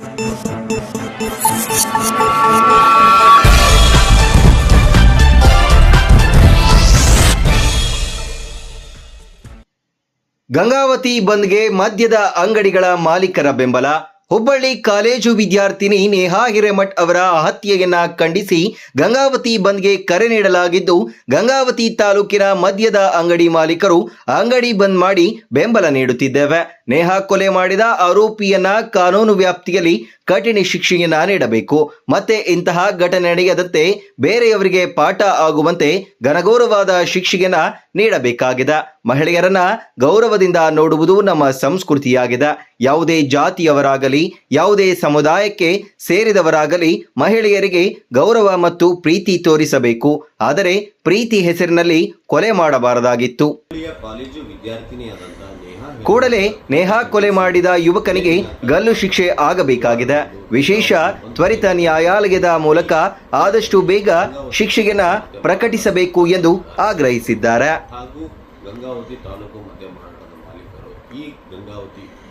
ಗಂಗಾವತಿ ಬಂದ್ಗೆ ಮದ್ಯದ ಅಂಗಡಿಗಳ ಮಾಲೀಕರ ಬೆಂಬಲ. ಹುಬ್ಬಳ್ಳಿ ಕಾಲೇಜು ವಿದ್ಯಾರ್ಥಿನಿ ನೇಹಾ ಹಿರೇಮಠ್ ಅವರ ಹತ್ಯೆಯನ್ನ ಖಂಡಿಸಿ ಗಂಗಾವತಿ ಬಂದ್ಗೆ ಕರೆ ನೀಡಲಾಗಿದ್ದು, ಗಂಗಾವತಿ ತಾಲೂಕಿನ ಮದ್ಯದ ಅಂಗಡಿ ಮಾಲೀಕರು ಅಂಗಡಿ ಬಂದ್ ಮಾಡಿ ಬೆಂಬಲ ನೀಡುತ್ತಿದ್ದೇವೆ. ನೇಹಾ ಕೊಲೆ ಮಾಡಿದ ಆರೋಪಿಯನ್ನ ಕಾನೂನು ವ್ಯಾಪ್ತಿಯಲ್ಲಿ ಕಠಿಣ ಶಿಕ್ಷೆಯನ್ನ ನೀಡಬೇಕು. ಮತ್ತೆ ಇಂತಹ ಘಟನೆ ನಡೆಯದಂತೆ ಬೇರೆಯವರಿಗೆ ಪಾಠ ಆಗುವಂತೆ ಘನಘೋರವಾದ ಶಿಕ್ಷೆಯನ್ನ ನೀಡಬೇಕಾಗಿದೆ. ಮಹಿಳೆಯರನ್ನ ಗೌರವದಿಂದ ನೋಡುವುದು ನಮ್ಮ ಸಂಸ್ಕೃತಿಯಾಗಿದೆ. ಯಾವುದೇ ಜಾತಿಯವರಾಗಲಿ, ಯಾವುದೇ ಸಮುದಾಯಕ್ಕೆ ಸೇರಿದವರಾಗಲಿ ಮಹಿಳೆಯರಿಗೆ ಗೌರವ ಮತ್ತು ಪ್ರೀತಿ ತೋರಿಸಬೇಕು. ಆದರೆ ಪ್ರೀತಿ ಹೆಸರಿನಲ್ಲಿ ಕೊಲೆ ಮಾಡಬಾರದಾಗಿತ್ತು. ಕೂಡಲೇ ನೇಹಾ ಕೊಲೆ ಮಾಡಿದ ಯುವಕನಿಗೆ ಗಲ್ಲು ಶಿಕ್ಷೆ ಆಗಬೇಕಾಗಿದೆ. ವಿಶೇಷ ತ್ವರಿತ ನ್ಯಾಯಾಲಯದ ಮೂಲಕ ಆದಷ್ಟು ಬೇಗ ಶಿಕ್ಷೆಯನ್ನ ಪ್ರಕಟಿಸಬೇಕು ಎಂದು ಆಗ್ರಹಿಸಿದ್ದಾರೆ. ಹಾಗೂ ಗಂಗಾವತಿ ತಾಲೂಕು ಮದ್ಯ ಮಾರಾಟದ ಮಾಲೀಕರು ಈ ಗಂಗಾವತಿ